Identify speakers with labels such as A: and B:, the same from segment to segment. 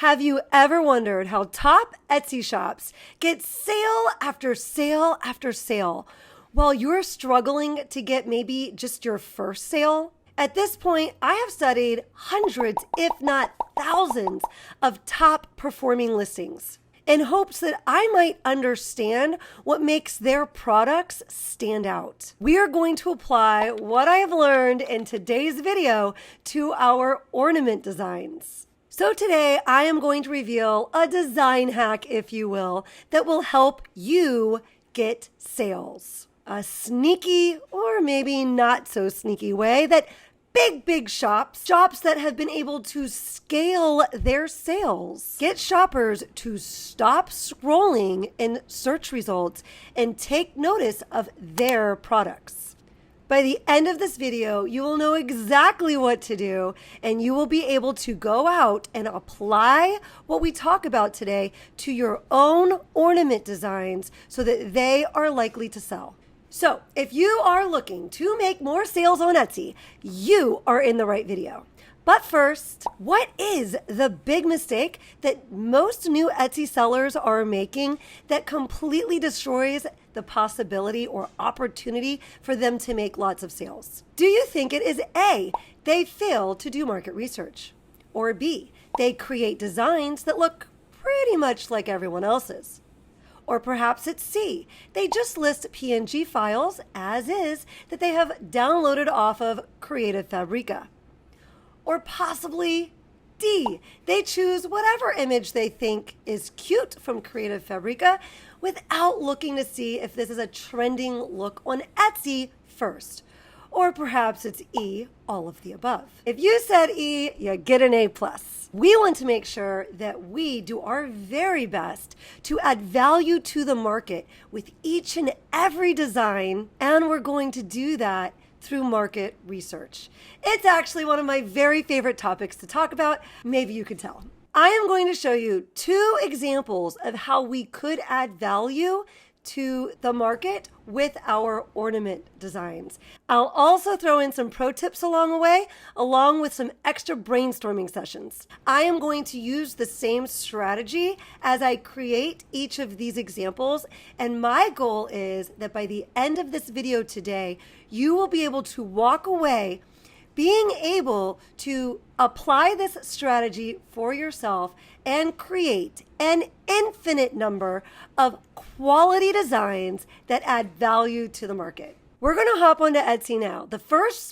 A: Have you ever wondered how top Etsy shops get sale after sale after sale while you're struggling to get maybe just your first sale? At this point, I have studied hundreds, if not thousands, of top performing listings in hopes that I might understand what makes their products stand out. We are going to apply what I have learned in today's video to our ornament designs. So today I am going to reveal a design hack, if you will, that will help you get sales. A sneaky or maybe not so sneaky way that big shops that have been able to scale their sales, get shoppers to stop scrolling in search results and take notice of their products. By the end of this video, you will know exactly what to do, and you will be able to go out and apply what we talk about today to your own ornament designs so that they are likely to sell. So if you are looking to make more sales on Etsy, you are in the right video. But first, what is the big mistake that most new Etsy sellers are making that completely destroys the possibility or opportunity for them to make lots of sales? Do you think it is A, they fail to do market research? Or B, they create designs that look pretty much like everyone else's? Or perhaps it's C, they just list PNG files as is that they have downloaded off of Creative Fabrica? Or possibly D, they choose whatever image they think is cute from Creative Fabrica without looking to see if this is a trending look on Etsy first. Or perhaps it's E, all of the above. If you said E, you get an A+. We want to make sure that we do our very best to add value to the market with each and every design, and we're going to do that through market research. It's actually one of my very favorite topics to talk about. Maybe you could tell. I am going to show you 2 examples of how we could add value to the market with our ornament designs. I'll also throw in some pro tips along the way, along with some extra brainstorming sessions. I am going to use the same strategy as I create each of these examples, and my goal is that by the end of this video today, you will be able to walk away being able to apply this strategy for yourself and create an infinite number of quality designs that add value to the market. We're going to hop onto Etsy now. The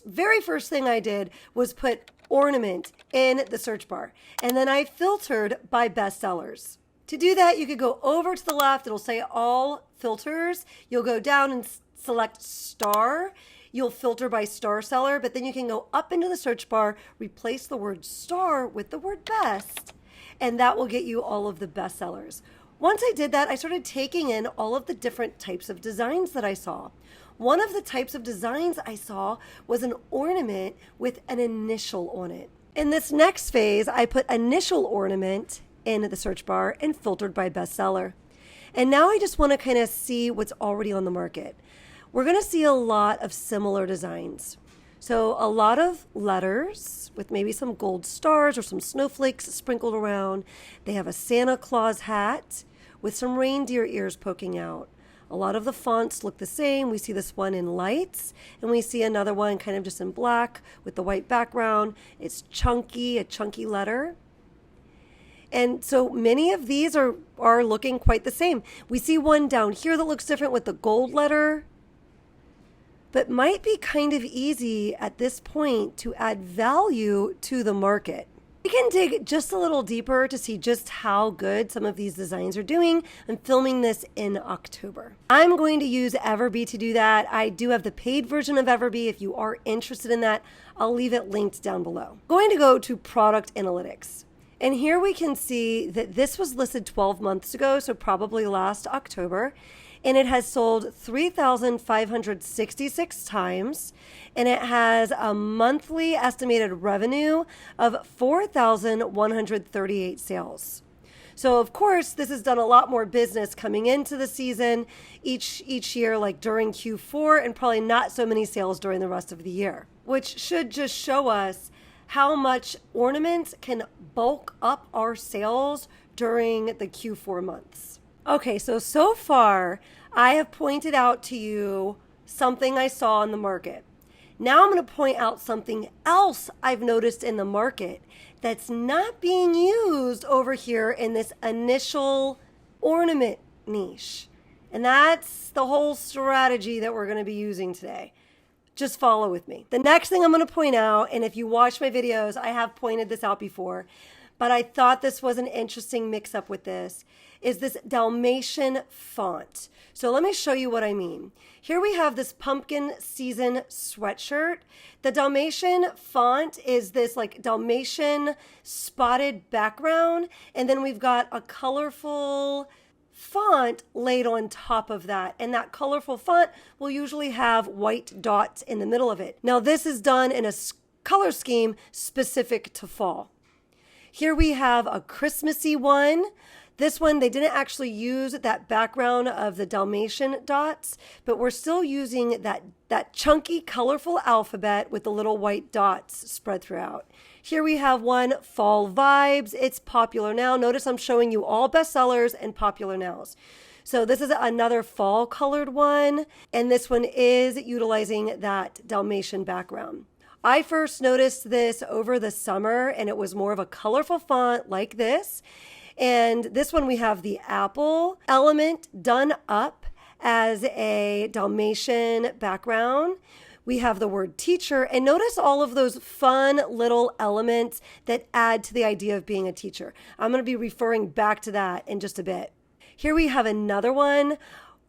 A: very first thing I did was put ornament in the search bar, and then I filtered by bestsellers. To do that, you could go over to the left. It'll say all filters. You'll go down and select star. You'll filter by star seller, but then you can go up into the search bar, replace the word star with the word best, and that will get you all of the best sellers. Once I did that, I started taking in all of the different types of designs that I saw. One of the types of designs I saw was an ornament with an initial on it. In this next phase, I put initial ornament in the search bar and filtered by bestseller. And now I just want to kind of see what's already on the market. We're going to see a lot of similar designs. So a lot of letters with maybe some gold stars or some snowflakes sprinkled around. They have a Santa Claus hat with some reindeer ears poking out. A lot of the fonts look the same. We see this one in lights, and we see another one kind of just in black with the white background. It's chunky, a chunky letter. And so many of these are looking quite the same. We see one down here that looks different with the gold letter, but might be kind of easy at this point to add value to the market. We can dig just a little deeper to see just how good some of these designs are doing. I'm filming this in October. I'm going to use Everbee to do that. I do have the paid version of Everbee. If you are interested in that, I'll leave it linked down below. I'm going to go to product analytics. And here we can see that this was listed 12 months ago, so probably last October. And it has sold 3,566 times, and it has a monthly estimated revenue of 4,138 sales. So of course, this has done a lot more business coming into the season each year, like during Q4, and probably not so many sales during the rest of the year, which should just show us how much Ornaments can bulk up our sales during the Q4 months. Okay, so far I have pointed out to you something I saw in the market. Now I'm going to point out something else I've noticed in the market that's not being used over here in this initial ornament niche. And that's the whole strategy that we're going to be using today. Just follow with me. The next thing I'm going to point out, and if you watch my videos, I have pointed this out before, but I thought this was an interesting mix up with this, is this Dalmatian font. So let me show you what I mean. Here we have this pumpkin season sweatshirt. The Dalmatian font is this like Dalmatian spotted background, and then we've got a colorful font laid on top of that, and that colorful font will usually have white dots in the middle of it. Now this is done in a color scheme specific to fall. Here we have a Christmassy one. This one, they didn't actually use that background of the Dalmatian dots, but we're still using that chunky, colorful alphabet with the little white dots spread throughout. Here we have one, Fall Vibes. It's popular now. Notice I'm showing you all bestsellers and popular nows. So this is another fall colored one, and this one is utilizing that Dalmatian background. I first noticed this over the summer, and it was more of a colorful font like this. And this one we have the apple element done up as a Dalmatian background. We have the word teacher, and notice all of those fun little elements that add to the idea of being a teacher. I'm going to be referring back to that in just a bit. Here we have another one,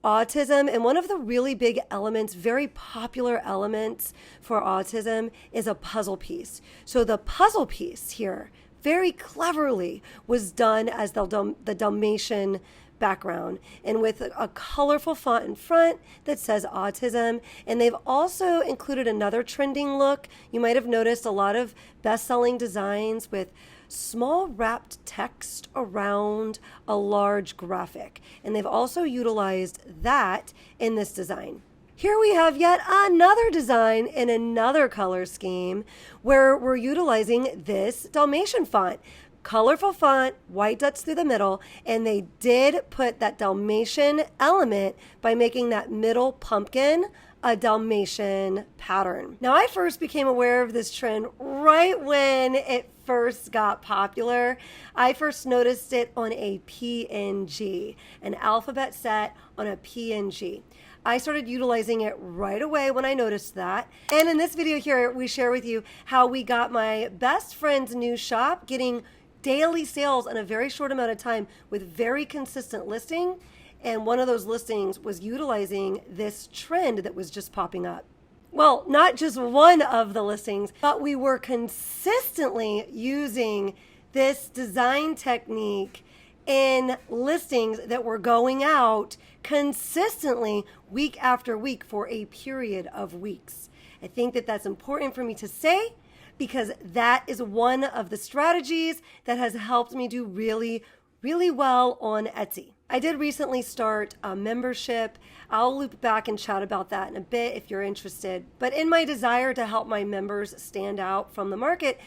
A: autism, and one of the really big elements, very popular elements for autism is a puzzle piece. So the puzzle piece here very cleverly was done as the Dalmatian background and with a colorful font in front that says autism. And they've also included another trending look. You might have noticed a lot of best-selling designs with small wrapped text around a large graphic. And they've also utilized that in this design. Here we have yet another design in another color scheme where we're utilizing this Dalmatian font. Colorful font, white dots through the middle, and they did put that Dalmatian element by making that middle pumpkin a Dalmatian pattern. Now, I first became aware of this trend right when it first got popular. I first noticed it on a PNG, an alphabet set on a PNG. I started utilizing it right away when I noticed that. And in this video here, we share with you how we got my best friend's new shop getting daily sales in a very short amount of time with very consistent listing. And one of those listings was utilizing this trend that was just popping up. Well, not just one of the listings, but we were consistently using this design technique in listings that were going out consistently week after week for a period of weeks. I think that that's important for me to say because that is one of the strategies that has helped me do really, really well on Etsy. I did recently start a membership. I'll loop back and chat about that in a bit if you're interested. But in my desire to help my members stand out from the market,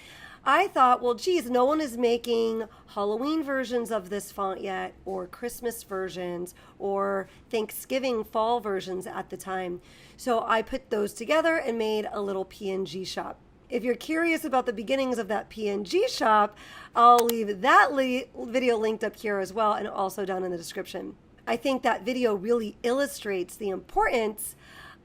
A: I thought, well, geez, no one is making Halloween versions of this font yet, or Christmas versions, or Thanksgiving fall versions at the time. So I put those together and made a little PNG shop. If you're curious about the beginnings of that PNG shop, I'll leave that video linked up here as well and also down in the description. I think that video really illustrates the importance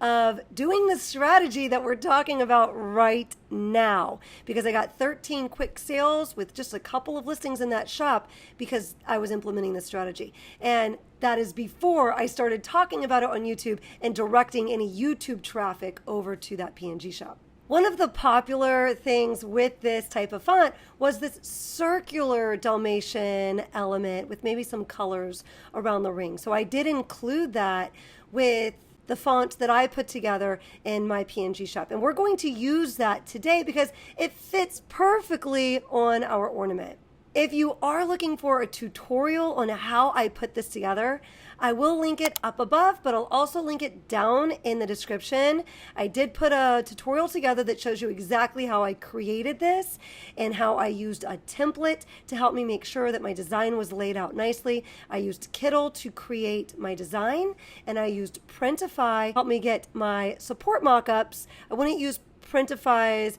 A: of doing the strategy that we're talking about right now, because I got 13 quick sales with just a couple of listings in that shop because I was implementing this strategy. And that is before I started talking about it on YouTube and directing any YouTube traffic over to that PNG shop. One of the popular things with this type of font was this circular Dalmatian element with maybe some colors around the ring. So I did include that with the font that I put together in my PNG shop. And we're going to use that today because it fits perfectly on our ornament. If you are looking for a tutorial on how I put this together, I will link it up above, but I'll also link it down in the description. I did put a tutorial together that shows you exactly how I created this and how I used a template to help me make sure that my design was laid out nicely. I used Kittl to create my design, and I used Printify to help me get my support mockups. I wouldn't use Printify's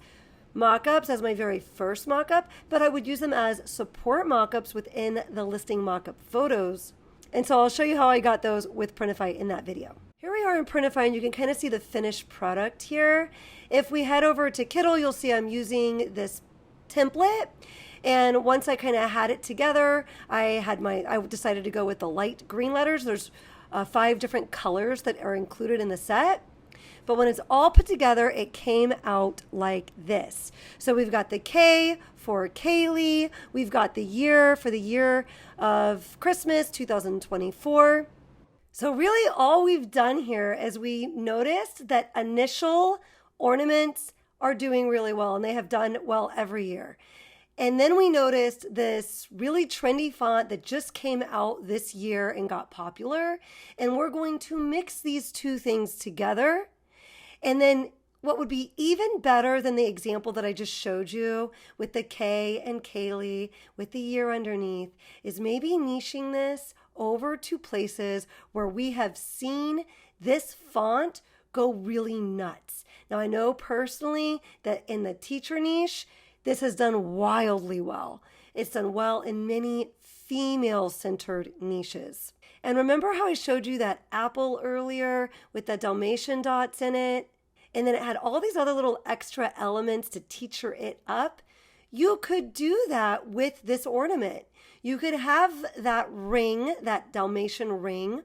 A: mockups as my very first mockup, but I would use them as support mockups within the listing mockup photos. And so I'll show you how I got those with Printify in that video. Here we are in Printify, and you can kind of see the finished product here. If we head over to Kittl, you'll see I'm using this template. And once I kind of had it together, I decided to go with the light green letters. There's 5 different colors that are included in the set. But when it's all put together, it came out like this. So we've got the K for Kaylee. We've got the year for the year of Christmas 2024. So really all we've done here is we noticed that initial ornaments are doing really well, and they have done well every year. And then we noticed this really trendy font that just came out this year and got popular. And we're going to mix these two things together. And then what would be even better than the example that I just showed you with the K and Kaylee with the year underneath is maybe niching this over to places where we have seen this font go really nuts. Now I know personally that in the teacher niche, this has done wildly well. It's done well in many female-centered niches. And remember how I showed you that apple earlier with the Dalmatian dots in it? And then it had all these other little extra elements to teacher it up. You could do that with this ornament. You could have that ring, that Dalmatian ring,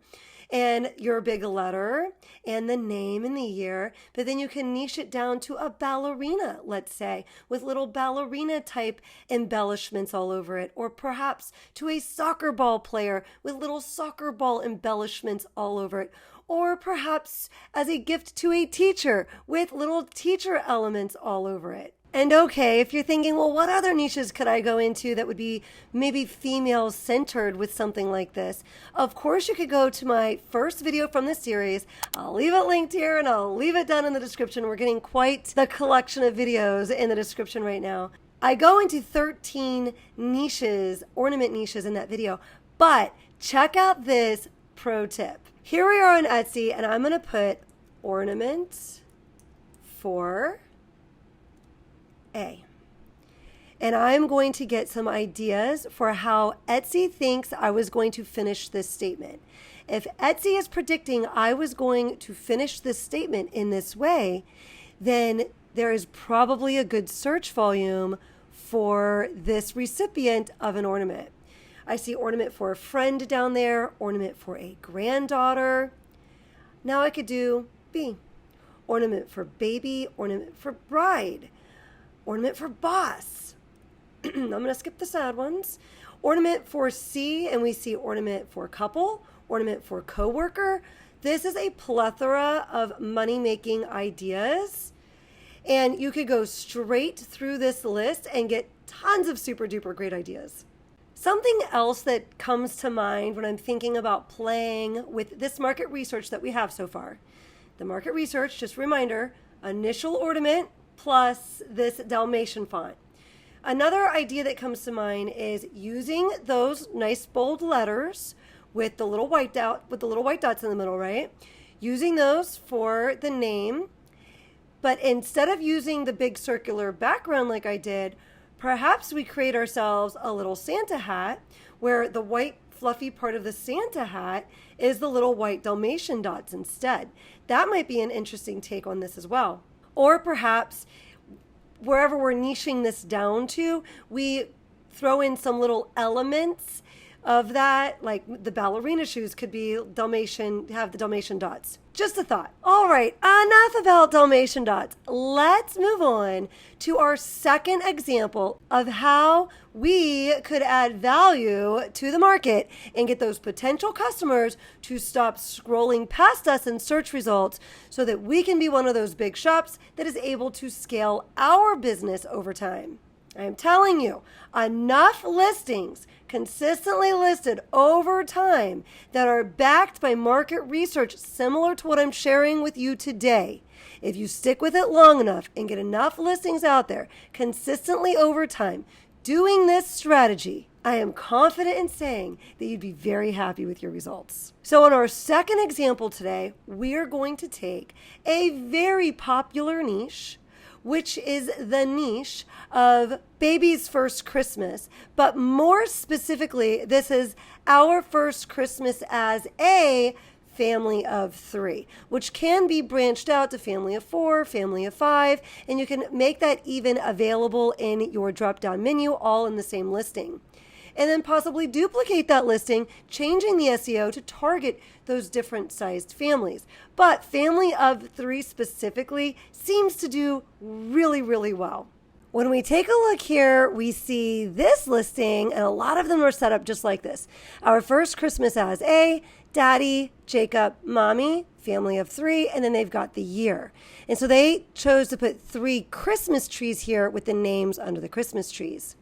A: and your big letter and the name and the year, but then you can niche it down to a ballerina, let's say, with little ballerina type embellishments all over it, or perhaps to a soccer ball player with little soccer ball embellishments all over it, or perhaps as a gift to a teacher with little teacher elements all over it. And okay, if you're thinking, well, what other niches could I go into that would be maybe female centered with something like this? Of course, you could go to my first video from this series. I'll leave it linked here and I'll leave it down in the description. We're getting quite the collection of videos in the description right now. I go into 13 niches, ornament niches in that video, but check out this pro tip. Here we are on Etsy, and I'm going to put ornament for A. And I'm going to get some ideas for how Etsy thinks I was going to finish this statement. If Etsy is predicting I was going to finish this statement in this way, then there is probably a good search volume for this recipient of an ornament. I see ornament for a friend down there, ornament for a granddaughter. Now I could do B. Ornament for baby, ornament for bride, ornament for boss. I'm going to skip the sad ones. Ornament for C, and we see ornament for couple, ornament for coworker. This is a plethora of money-making ideas. And you could go straight through this list and get tons of super duper great ideas. Something else that comes to mind when I'm thinking about playing with this market research that we have so far. The market research, just a reminder, initial ornament plus this Dalmatian font. Another idea that comes to mind is using those nice bold letters with the little white dots in the middle, right? Using those for the name, but instead of using the big circular background like I did, perhaps we create ourselves a little Santa hat where the white fluffy part of the Santa hat is the little white Dalmatian dots instead. That might be an interesting take on this as well. Or perhaps wherever we're niching this down to, we throw in some little elements of that, like the ballerina shoes could be Dalmatian, have the Dalmatian dots. Just a thought. All right, enough about Dalmatian dots. Let's move on to our second example of how we could add value to the market and get those potential customers to stop scrolling past us in search results so that we can be one of those big shops that is able to scale our business over time. I'm telling you, enough listings consistently listed over time that are backed by market research similar to what I'm sharing with you today. If you stick with it long enough and get enough listings out there consistently over time, doing this strategy, I am confident in saying that you'd be very happy with your results. So in our second example today, we are going to take a very popular niche, which is the niche of baby's first Christmas. But more specifically, this is our first Christmas as a family of 3, which can be branched out to family of 4, family of 5, and you can make that even available in your drop-down menu, all in the same listing. And then possibly duplicate that listing, changing the SEO to target those different sized families. But family of 3 specifically seems to do really, really well. When we take a look here, we see this listing, and a lot of them are set up just like this. Our first Christmas as a daddy, Jacob, mommy, family of 3, and then they've got the year. And so they chose to put 3 Christmas trees here with the names under the Christmas trees.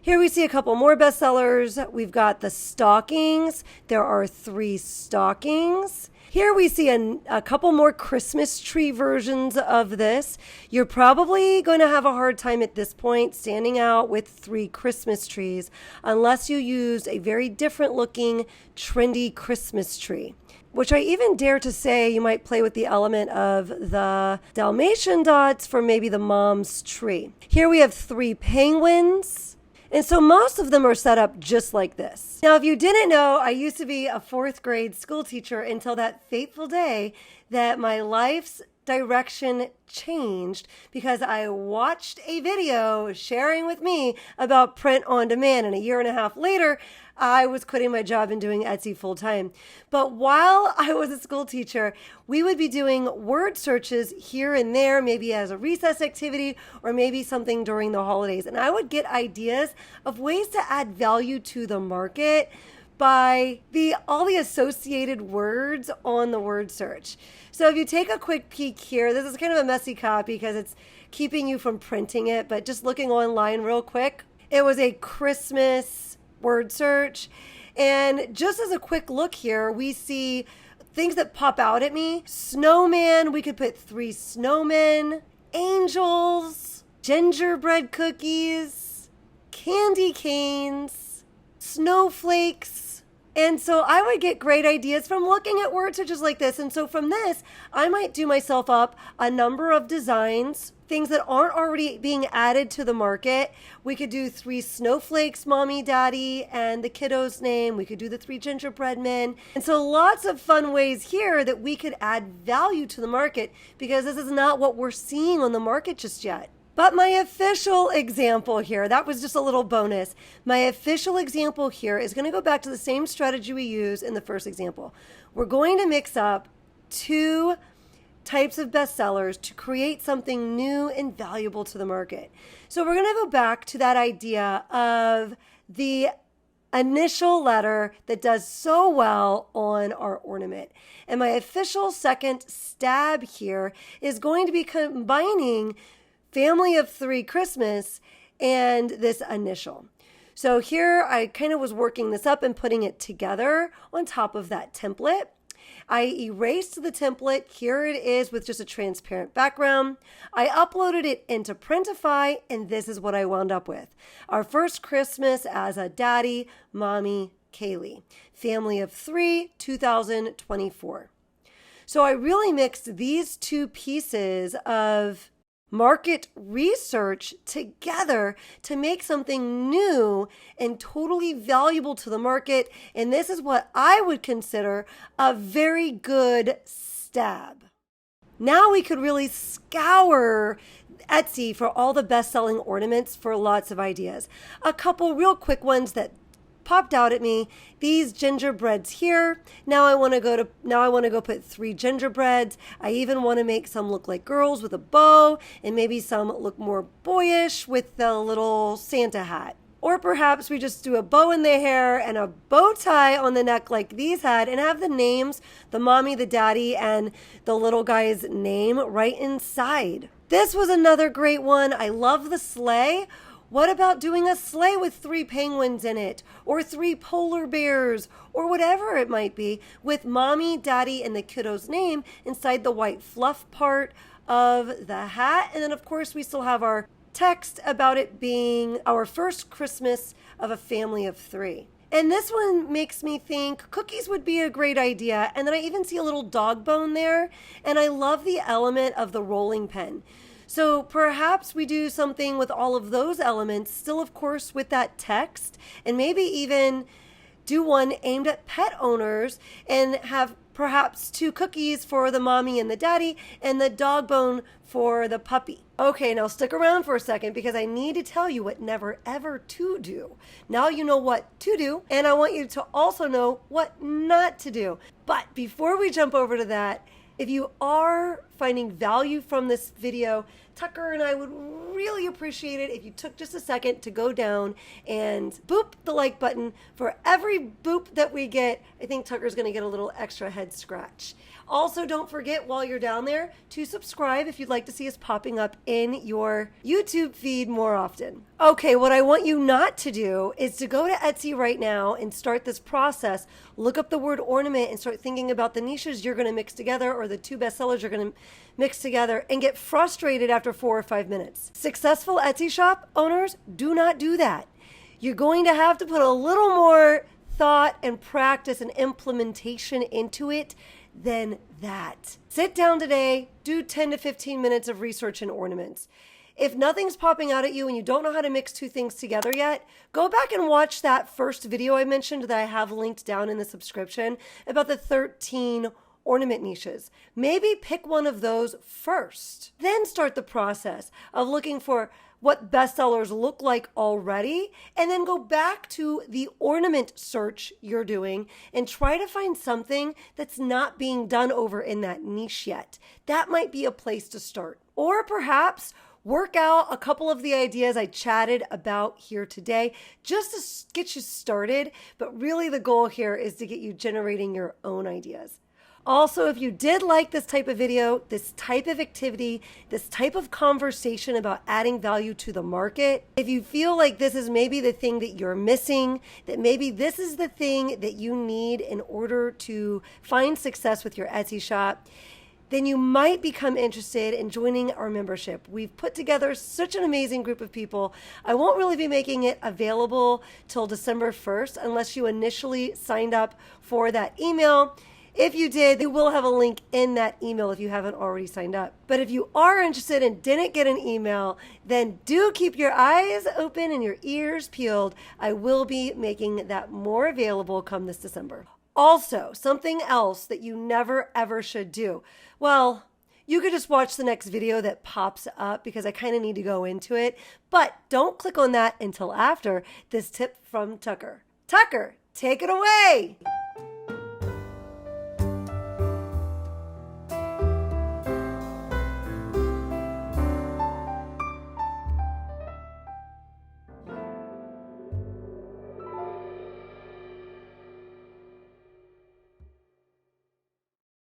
A: Here we see a couple more bestsellers. We've got the stockings. There are 3 stockings. Here we see a couple more Christmas tree versions of this. You're probably going to have a hard time at this point standing out with 3 Christmas trees unless you used a very different looking, trendy Christmas tree, which I even dare to say you might play with the element of the Dalmatian dots for maybe the mom's tree. Here we have 3 penguins. And so most of them are set up just like this. Now, if you didn't know, I used to be a 4th grade school teacher until that fateful day that my life's direction changed because I watched a video sharing with me about print on demand. And a year and a half later, I was quitting my job and doing Etsy full time. But while I was a school teacher, we would be doing word searches here and there, maybe as a recess activity or maybe something during the holidays. And I would get ideas of ways to add value to the market by all the associated words on the word search. So if you take a quick peek here, this is kind of a messy copy because it's keeping you from printing it, but just looking online real quick, it was a Christmas word search. And just as a quick look here, we see things that pop out at me. Snowman, we could put 3 snowmen, angels, gingerbread cookies, candy canes, snowflakes. And so I would get great ideas from looking at word searches like this. And so from this, I might do myself up a number of designs, things that aren't already being added to the market. We could do 3 snowflakes, mommy, daddy, and the kiddo's name. We could do the 3 gingerbread men. And so lots of fun ways here that we could add value to the market because this is not what we're seeing on the market just yet. But my official example here, that was just a little bonus. My official example here is going to go back to the same strategy we used in the first example. We're going to mix up 2 types of bestsellers to create something new and valuable to the market. So we're going to go back to that idea of the initial letter that does so well on our ornament. And my official second stab here is going to be combining family of 3 Christmas and this initial. So here I kind of was working this up and putting it together on top of that template. I erased the template. Here it is with just a transparent background. I uploaded it into Printify, and this is what I wound up with. Our first Christmas as a daddy, mommy, Kaylee. Family of 3, 2024. So I really mixed these 2 pieces of market research together to make something new and totally valuable to the market. And this is what I would consider a very good stab. Now we could really scour Etsy for all the best-selling ornaments for lots of ideas. A couple real quick ones that popped out at me. These gingerbreads here. Now I want to go put 3 gingerbreads. I even want to make some look like girls with a bow and maybe some look more boyish with the little Santa hat. Or perhaps we just do a bow in the hair and a bow tie on the neck like these had and have the names, the mommy, the daddy, and the little guy's name right inside. This was another great one. I love the sleigh. What about doing a sleigh with 3 penguins in it, or 3 polar bears, or whatever it might be, with mommy, daddy, and the kiddo's name inside the white fluff part of the hat? And then, of course, we still have our text about it being our first Christmas of a family of 3. And this one makes me think cookies would be a great idea. And then I even see a little dog bone there. And I love the element of the rolling pin. So perhaps we do something with all of those elements, still, of course, with that text, and maybe even do one aimed at pet owners and have perhaps 2 cookies for the mommy and the daddy and the dog bone for the puppy. Okay, now stick around for a second because I need to tell you what never ever to do. Now you know what to do, and I want you to also know what not to do. But before we jump over to that, if you are finding value from this video, Tucker and I would really appreciate it if you took just a second to go down and boop the like button. For every boop that we get, I think Tucker's going to get a little extra head scratch. Also, don't forget while you're down there to subscribe if you'd like to see us popping up in your YouTube feed more often. Okay, what I want you not to do is to go to Etsy right now and start this process. Look up the word ornament and start thinking about the niches you're going to mix together or the 2 bestsellers you're going to mix together and get frustrated after 4 or 5 minutes. Successful Etsy shop owners do not do that. You're going to have to put a little more thought and practice and implementation into it than that. Sit down today, do 10 to 15 minutes of research in ornaments. If nothing's popping out at you and you don't know how to mix 2 things together yet, go back and watch that first video I mentioned that I have linked down in the subscription about the 13 ornament niches. Maybe pick one of those first. Then start the process of looking for what bestsellers look like already, and then go back to the ornament search you're doing and try to find something that's not being done over in that niche yet. That might be a place to start. Or perhaps work out a couple of the ideas I chatted about here today just to get you started. But really the goal here is to get you generating your own ideas. Also, if you did like this type of video, this type of activity, this type of conversation about adding value to the market, if you feel like this is maybe the thing that you're missing, that maybe this is the thing that you need in order to find success with your Etsy shop, then you might become interested in joining our membership. We've put together such an amazing group of people. I won't really be making it available till December 1st unless you initially signed up for that email. If you did, you will have a link in that email if you haven't already signed up. But if you are interested and didn't get an email, then do keep your eyes open and your ears peeled. I will be making that more available come this December. Also, something else that you never ever should do. Well, you could just watch the next video that pops up because I kind of need to go into it. But don't click on that until after this tip from Tucker. Tucker, take it away.